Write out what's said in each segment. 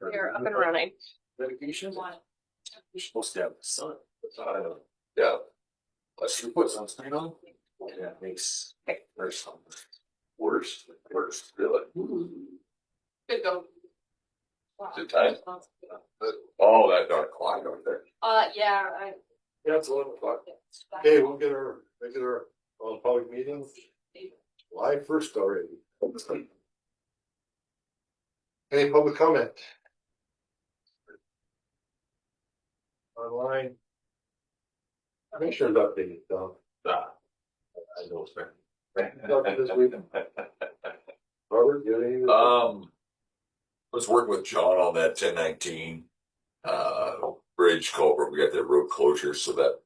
You're up and running. Medication? You're supposed to have the sun. Yeah. Let's you put sunscreen on. Yeah, it makes worse. Worse, really. Good go. Good time. Oh, that dark clock over there. Yeah, Yeah, it's 11 o'clock. Okay, we'll get our regular public meeting. July 1st already. Any public comment? Online. Commissioner's update. I know it's fair. This week. Robert, you have any? Was working with John on that 1019 bridge culvert. We got that road closure, so that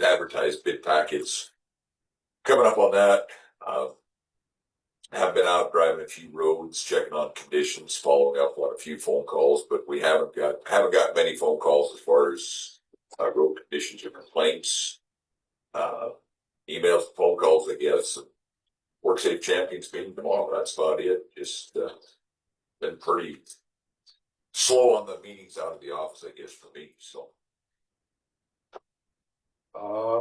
advertised bid packets coming up on that. Have been out driving a few roads, checking on conditions, following up on a few phone calls, but we haven't got many phone calls as far as road conditions or complaints. Emails, phone calls, I guess. Work Safe Champions meeting tomorrow. That's about it. Just been pretty slow on the meetings out of the office, I guess, for me. So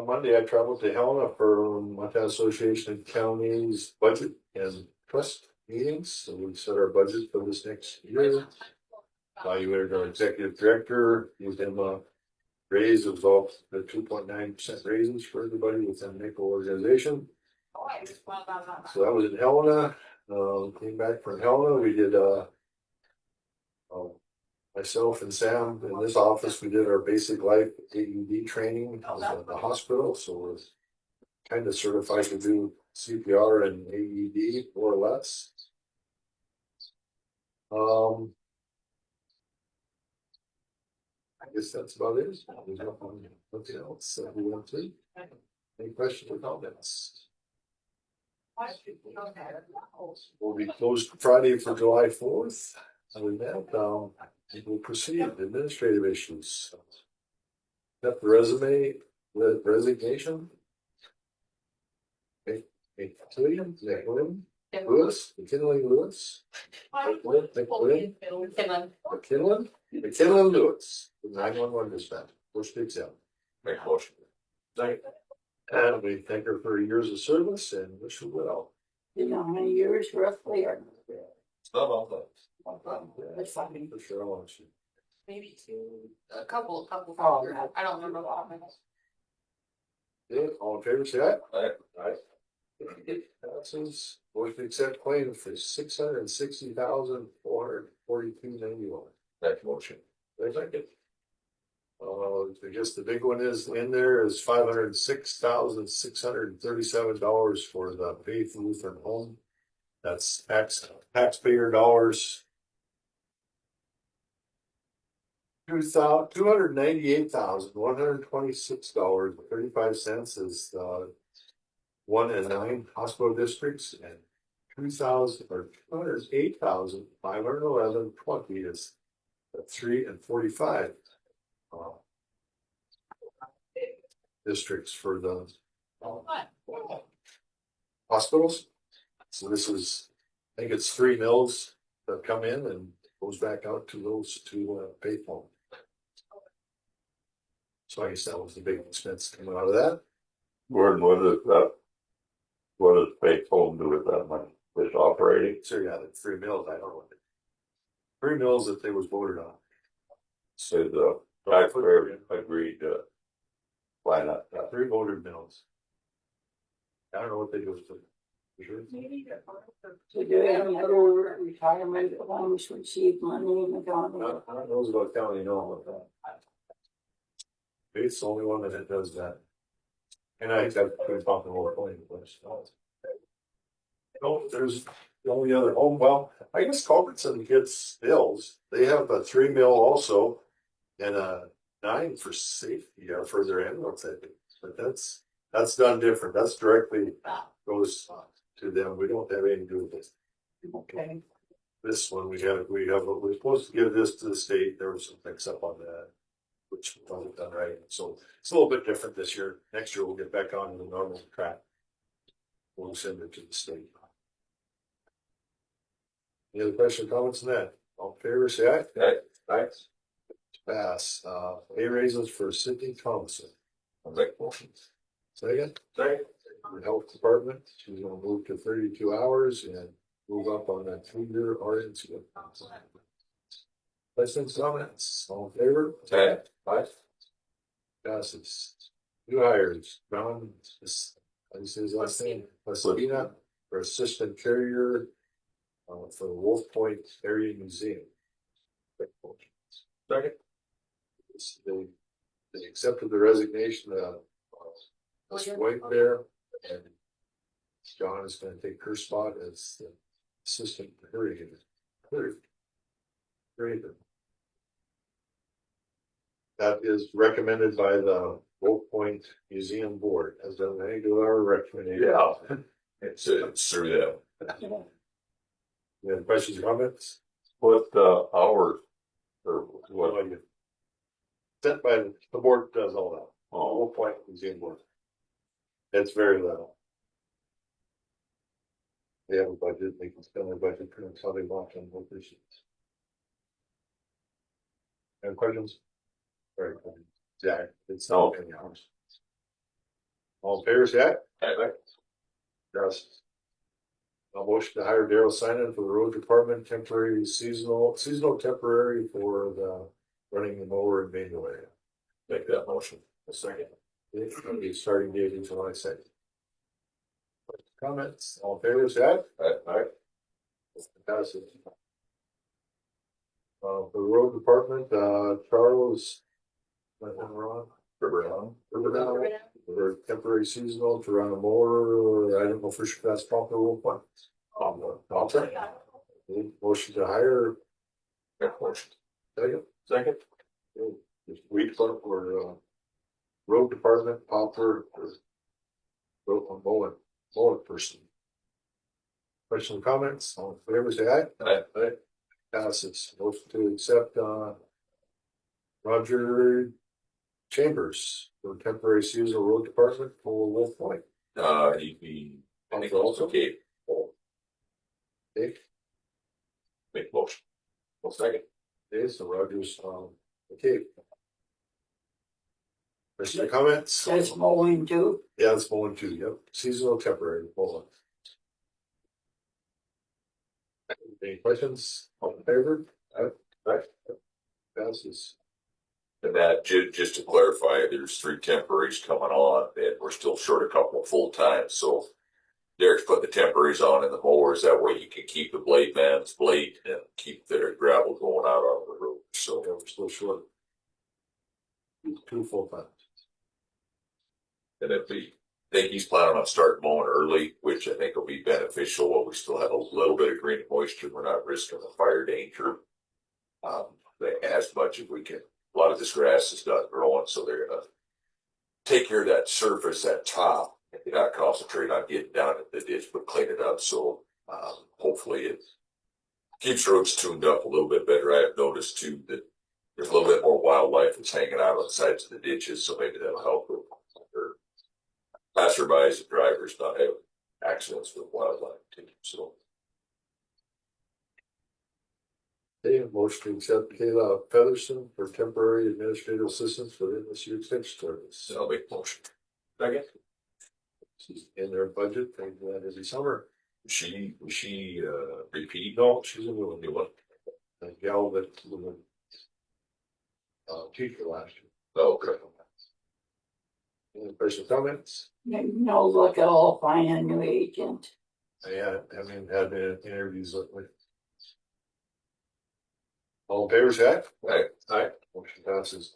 Monday I traveled to Helena for Montana Association of Counties budget and trust meetings. So we set our budget for this next year. Evaluated our executive director, gave him a raise of all the 2.9% raises for everybody within the NICO organization. So that was in Helena. Came back from Helena. We did myself and Sam in this office, we did our basic life AED training at the hospital. So we're kind of certified to do CPR and AED more or less. I guess that's about it. There's nothing else that we want to. Any questions or comments? We'll be closed Friday for July 4th. Other than that, we'll proceed. Administrative issues. Got the resume, resignation. McKinley Lewis. McKinley Lewis. 911 dispatch. First exam. Make a motion. And we thank her for years of service and wish her well. You know how many years roughly are? It's not all that. That's fine. For sure. maybe a couple. Oh, I don't remember a lot. Yeah, all in favor, say aye. Aye. It passes. Motion to accept claim for $660,442.91. That motion. Second. I guess the big one is in there is $506,637 for the Faith Lutheran Home. That's taxpayer dollars. $298,126.35 is 1 and 9 hospital districts, and $208,511.20 is 3 and 45 districts for the hospitals. So this is, I think it's 3 mills that come in and goes back out to those to pay for. So I guess that was the big expense coming out of that. Gordon, what does Faith Home do with that money? It's operating? So yeah, the 3 mills, I don't know. 3 mills that they was voted on. So the taxpayer agreed to line up. 3 voted mills. I don't know what they do with them. Sure. So do any other retirement homes receive money in the county? I don't know about county, no about that. It's the only one that does that. And I think that's pretty popular point. No, there's the only other home. Well, I guess Culbertson gets bills. They have a 3 mil also and a 9 for safety or for their ambulance. But that's done different. That's directly goes to them. We don't have anything to do with this. Okay. This one we're supposed to give this to the state. There was some mix up on that, which wasn't done right. So it's a little bit different this year. Next year we'll get back on the normal track. We'll send it to the state. Any other questions or comments on that? All in favor, say aye. Aye. Aye. Pass, pay raises for Sydney Thompson. I'll make motions. Second? Second. The health department, she's gonna move to 32 hours and move up on that 2-year RNC. Questions, comments, all in favor? Aye. Aye. Passes. New hires, Brown, how do you say his last name? Lestina, for assistant carrier, for the Wolf Point Area Museum. Second. They accepted the resignation of Ms. White there, and John is gonna take her spot as the assistant curator. Curator. That is recommended by the Wolf Point Museum Board, as done any of our recommendation. Yeah. It's through them. You have questions or comments? What, hours or what? Well, you- Sent by the board does all that. Oh, Wolf Point Museum Board. It's very little. They have a budget, they can spend their budget, pretty much how they want on what this is. Any questions? Very good. Zach, it's No. not many hours. All in favor, say aye. Aye. Yes. A motion to hire Daryl Simon for the road department, temporary seasonal temporary for the running the mower and manual area. Make that motion. A second. It's gonna be starting date in July 2nd. Comments, all in favor, say aye. Aye. Passes. For the road department, Charles. Ron. Brown. For temporary seasonal to run a mower, I don't know for sure that's proper rule one. Okay. Motion to hire. Make motion. Second. Just weed clerk or, road department, popper, or mowing person. Questions, comments, all in favor, say aye. Aye. Passes. Motion to accept, Roger Chambers for temporary seasonal road department for Wolf Point. He'd be. I think also Kate. Dave, Make motion. Well, second. Dave, so Rogers, okay. Questions or comments? That's mowing too. Yeah, it's mowing too, yep, seasonal temporary mowing. Any questions, all in favor? Aye. Passes. And that, just to clarify, there's 3 temporaries coming on, and we're still short a couple of full time, so. Derek's put the temporaries on in the mowers, that way you can keep the blade man's blade and keep their gravel going out on the road, so. Yeah, we're still short. 2 full times. And I think he's planning on starting mowing early, which I think will be beneficial, while we still have a little bit of green moisture, we're not risking the fire danger. As much as we can, a lot of this grass is done growing, so they're gonna take care of that surface, that top, and not concentrate on getting down in the ditch, but clean it up, so, hopefully it keeps roads tuned up a little bit better. I have noticed too that there's a little bit more wildlife that's hanging out on the sides of the ditches, so maybe that'll help with or passerbys and drivers not have accidents with wildlife too, so. Okay, motion to accept Kayla Featherston for temporary administrative assistance for the MSU Extension Service. So I'll make a motion. Second. She's in their budget, they do that every summer. Was she repeat? No, she's a new New one. a gal that was a teacher last year. Oh, okay. Any questions, comments? No look at all, find a new agent. I haven't had any interviews lately. All in favor, say aye. Aye. Motion passes.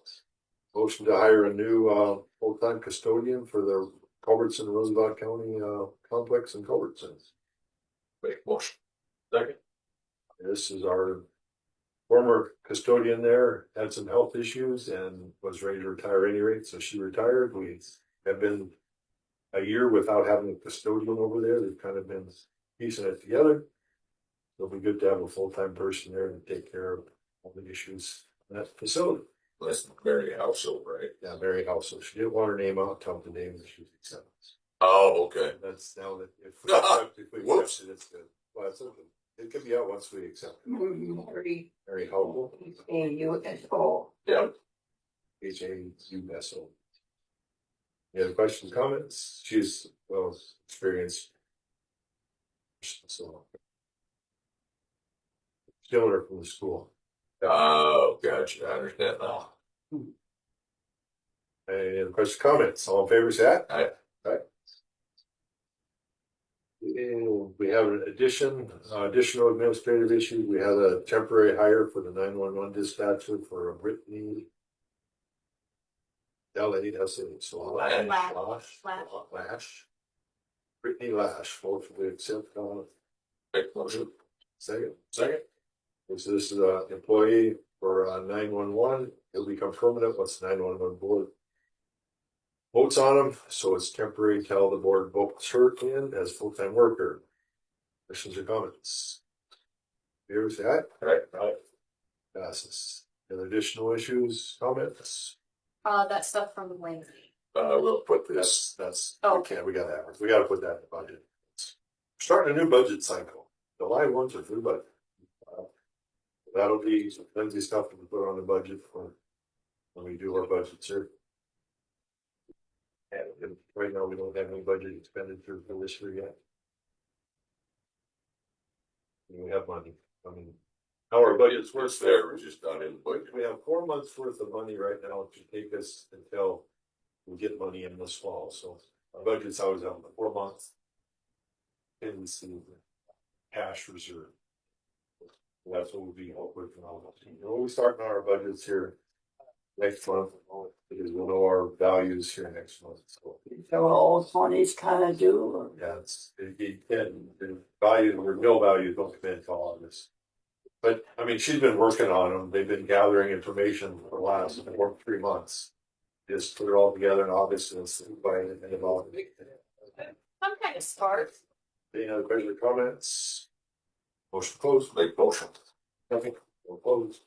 Motion to hire a new full-time custodian for the Culbertson Roosevelt County complex in Culbertson. Make motion. Second. This is our former custodian there, had some health issues and was ready to retire any rate, so she retired. We have been a year without having a custodian over there. They've kind of been piecing it together. It'll be good to have a full-time person there to take care of all the issues in that facility. That's Mary Household, right? Yeah, Mary House. So she didn't want her name out, tell the name that she accepts. Oh, okay. That's now that if we accept it, it's good. Well, it's open. It could be out once we accept it. Mary, Mary Howell, AUSO. Yeah. HAUSO. Any other questions, comments? She's well experienced. So. Stealing her from the school. Oh, gotcha. I understand now. Any other questions, comments? All in favor, say aye. Aye. Aye. And we have an additional administrative issue. We have a temporary hire for the 911 dispatcher for Brittany. Lash. Brittany Lash, motion to accept, Make motion. second. Second. So this is an employee for 911. He'll become permanent once the 911 board votes on him. So it's temporary till the board votes her in as full-time worker. Questions or comments? Favor say aye. Aye. Passes. Any additional issues, comments? That stuff from Lindsay. We'll put this. That's Oh. okay. We gotta have it. We gotta put that in the budget. Starting a new budget cycle. July 1's a new budget. That'll be some plenty stuff to put on the budget for when we do our budgets here. And right now, we don't have any budget expenditure for this year yet. We have money. I mean, our budget's It's worth there, we're just not in the budget. we have 4 months worth of money right now to take us until we get money in this fall, so our budget's always out for 4 months. And see cash reserve. That's what we'll be working on. We'll be starting our budgets here next month, because we'll know our values here next month, so. So all monies kind of do, or Yeah, the value, or no value, don't come in until August. But, I mean, she's been working on them, they've been gathering information for the last 3 months. Just put it all together in August and it's by the end of August. Some kind of start. Any other questions or comments? Motion closed. Make motion. Nothing. Closed.